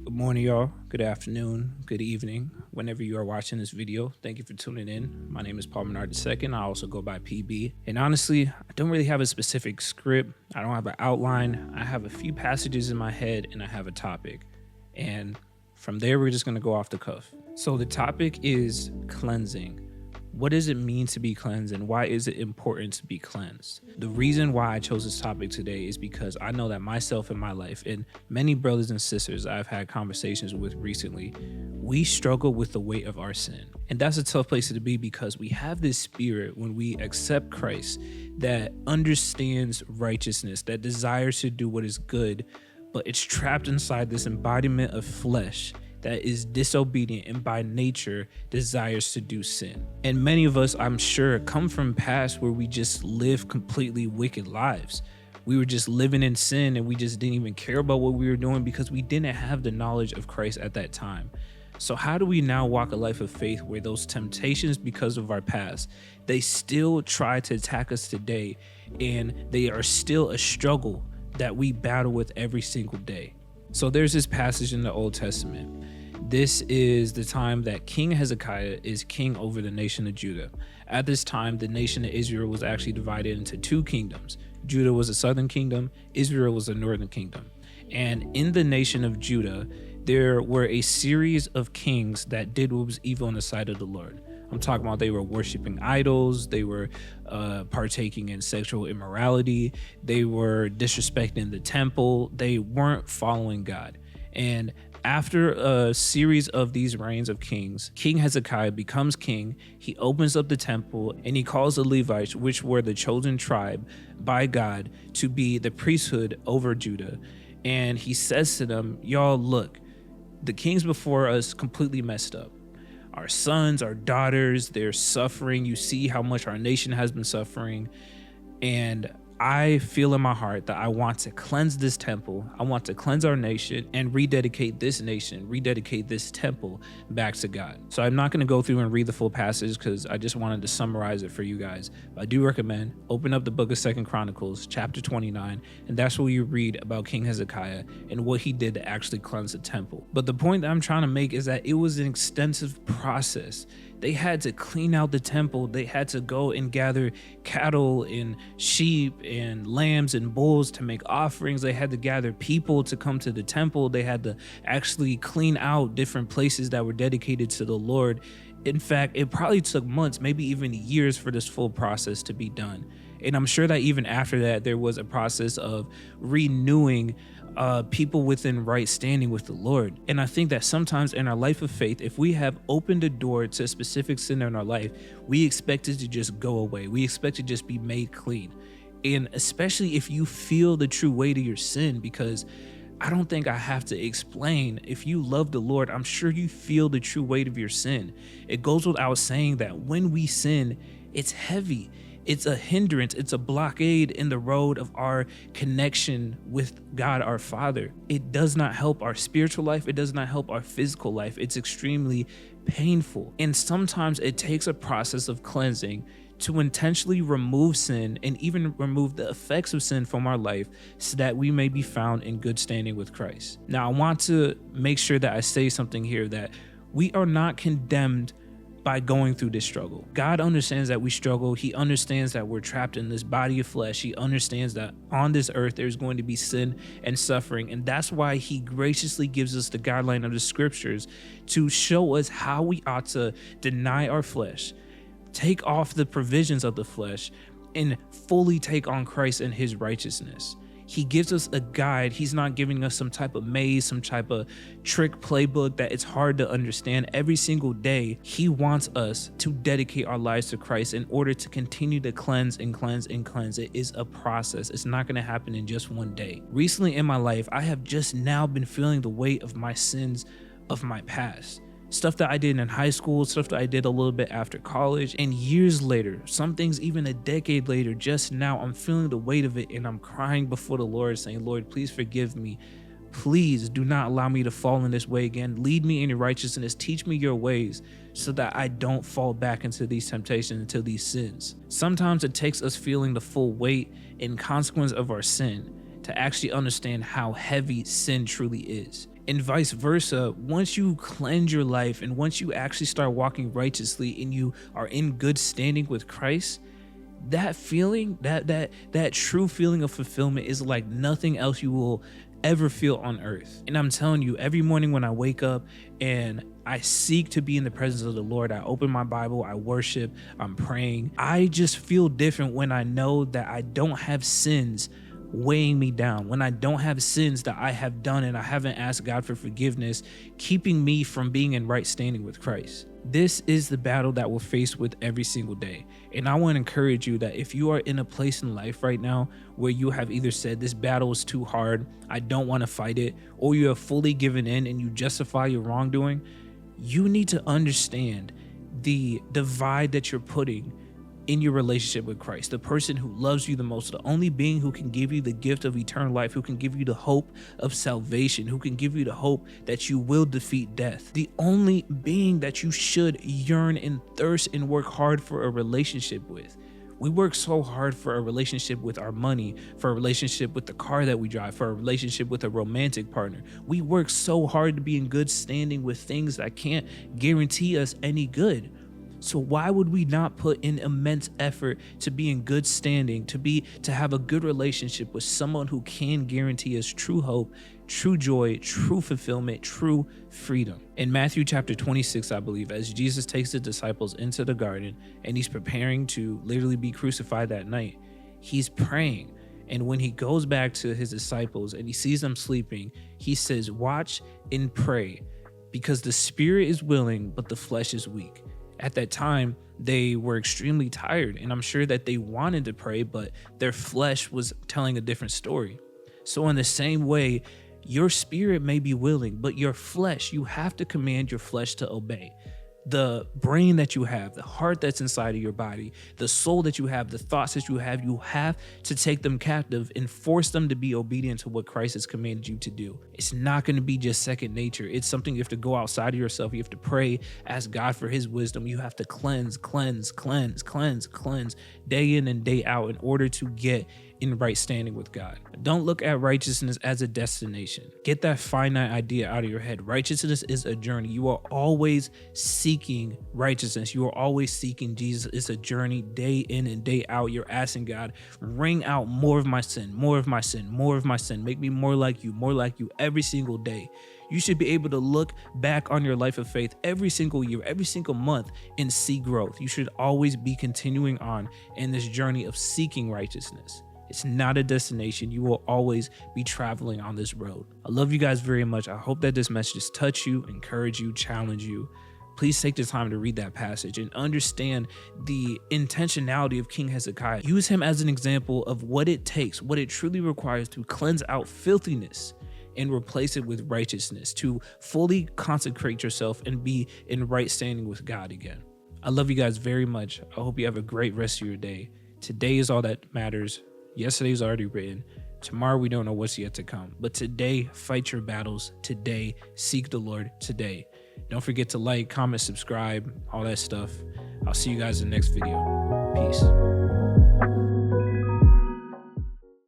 Good morning, y'all. Good afternoon, good evening, whenever you are watching this video. Thank you for tuning in. My name is Paul Menard II. I also go by PB. And honestly, I don't really have a specific script. I don't have an outline. I have a few passages in my head and I have a topic. And from there, we're just going to go off the cuff. So the topic is cleansing. What does it mean to be cleansed and why is it important to be cleansed? The reason why I chose this topic today is because I know that myself in my life and many brothers and sisters I've had conversations with recently, we struggle with the weight of our sin. And that's a tough place to be because we have this spirit when we accept Christ that understands righteousness, that desires to do what is good, but it's trapped inside this embodiment of flesh that is disobedient and by nature desires to do sin. And many of us, I'm sure, come from past where we just live completely wicked lives. We were just living in sin and we just didn't even care about what we were doing because we didn't have the knowledge of Christ at that time. So how do we now walk a life of faith where those temptations because of our past, they still try to attack us today and they are still a struggle that we battle with every single day? So there's this passage in the Old Testament. This is the time that King Hezekiah is king over the nation of Judah. At this time, the nation of Israel was actually divided into two kingdoms. Judah was a southern kingdom, Israel was a northern kingdom. And in the nation of Judah, there were a series of kings that did what was evil in the sight of the Lord. I'm talking about they were worshiping idols, they were partaking in sexual immorality, they were disrespecting the temple, they weren't following God. And after a series of these reigns of kings, King Hezekiah becomes king. He opens up the temple and he calls the Levites, which were the chosen tribe by God, to be the priesthood over Judah. And he says to them, y'all, look, the kings before us completely messed up. Our sons, our daughters, they're suffering. You see how much our nation has been suffering. And I feel in my heart that I want to cleanse this temple. I want to cleanse our nation and rededicate this nation, rededicate this temple back to God. So I'm not going to go through and read the full passage because I just wanted to summarize it for you guys. But I do recommend open up the book of 2 Chronicles, chapter 29, and that's where you read about King Hezekiah and what he did to actually cleanse the temple. But the point that I'm trying to make is that it was an extensive process. They had to clean out the temple. They had to go and gather cattle and sheep and lambs and bulls to make offerings. They had to gather people to come to the temple. They had to actually clean out different places that were dedicated to the Lord. In fact, it probably took months, maybe even years for this full process to be done. And I'm sure that even after that, there was a process of renewing people within right standing with the Lord. And I think that sometimes in our life of faith, if we have opened a door to a specific sin in our life, we expect it to just go away. We expect to just be made clean. And especially if you feel the true weight of your sin, because I don't think I have to explain, if you love the Lord, I'm sure you feel the true weight of your sin. It goes without saying that when we sin, it's heavy. It's a hindrance, it's a blockade in the road of our connection with God, our Father. It does not help our spiritual life. It does not help our physical life. It's extremely painful. And sometimes it takes a process of cleansing to intentionally remove sin and even remove the effects of sin from our life so that we may be found in good standing with Christ. Now, I want to make sure that I say something here that we are not condemned by going through this struggle. God understands that we struggle. He understands that we're trapped in this body of flesh. He understands that on this earth there's going to be sin and suffering. And that's why he graciously gives us the guideline of the scriptures to show us how we ought to deny our flesh, take off the provisions of the flesh, and fully take on Christ and his righteousness. He gives us a guide. He's not giving us some type of maze, some type of trick playbook that it's hard to understand. Every single day, he wants us to dedicate our lives to Christ in order to continue to cleanse and cleanse and cleanse. It is a process. It's not going to happen in just one day. Recently in my life, I have just now been feeling the weight of my sins of my past. Stuff that I did in high school, stuff that I did a little bit after college, and years later, some things even a decade later, just now I'm feeling the weight of it and I'm crying before the Lord saying, Lord, please forgive me. Please do not allow me to fall in this way again. Lead me in your righteousness. Teach me your ways so that I don't fall back into these temptations, into these sins. Sometimes it takes us feeling the full weight and consequence of our sin to actually understand how heavy sin truly is. And vice versa, once you cleanse your life and once you actually start walking righteously and you are in good standing with Christ, that feeling, that true feeling of fulfillment is like nothing else you will ever feel on earth. And I'm telling you, every morning when I wake up and I seek to be in the presence of the Lord, I open my Bible, I worship, I'm praying, I just feel different when I know that I don't have sins weighing me down, when I don't have sins that I have done and I haven't asked God for forgiveness, keeping me from being in right standing with Christ. This is the battle that we're faced with every single day. And I want to encourage you that if you are in a place in life right now where you have either said this battle is too hard, I don't want to fight it, or you have fully given in and you justify your wrongdoing, you need to understand the divide that you're putting in your relationship with Christ, the person who loves you the most, the only being who can give you the gift of eternal life, who can give you the hope of salvation, who can give you the hope that you will defeat death, the only being that you should yearn and thirst and work hard for a relationship with. We work so hard for a relationship with our money, for a relationship with the car that we drive, for a relationship with a romantic partner. We work so hard to be in good standing with things that can't guarantee us any good. So why would we not put in immense effort to be in good standing, to have a good relationship with someone who can guarantee us true hope, true joy, true fulfillment, true freedom? In Matthew chapter 26, I believe, as Jesus takes the disciples into the garden and he's preparing to literally be crucified that night, he's praying. And when he goes back to his disciples and he sees them sleeping, he says, watch and pray, because the spirit is willing, but the flesh is weak. At that time, they were extremely tired, and I'm sure that they wanted to pray, but their flesh was telling a different story. So in the same way, your spirit may be willing, but your flesh, you have to command your flesh to obey. The brain that you have, the heart that's inside of your body, the soul that you have, the thoughts that you have to take them captive and force them to be obedient to what Christ has commanded you to do. It's not going to be just second nature. It's something you have to go outside of yourself. You have to pray, ask God for his wisdom. You have to cleanse day in and day out in order to get in right standing with God. Don't look at righteousness as a destination. Get that finite idea out of your head. Righteousness is a journey. You are always seeking righteousness. You are always seeking Jesus. It's a journey day in and day out. You're asking God, wring out more of my sin, more of my sin, more of my sin. Make me more like you every single day. You should be able to look back on your life of faith every single year, every single month, and see growth. You should always be continuing on in this journey of seeking righteousness. It's not a destination. You will always be traveling on this road. I love you guys very much. I hope that this message has touched you, encouraged you, challenged you. Please take the time to read that passage and understand the intentionality of King Hezekiah. Use him as an example of what it takes, what it truly requires to cleanse out filthiness and replace it with righteousness, to fully consecrate yourself and be in right standing with God again. I love you guys very much. I hope you have a great rest of your day. Today is all that matters. Yesterday's already written. Tomorrow, we don't know what's yet to come. But today, fight your battles. Today, seek the Lord today. Don't forget to like, comment, subscribe, all that stuff. I'll see you guys in the next video. Peace.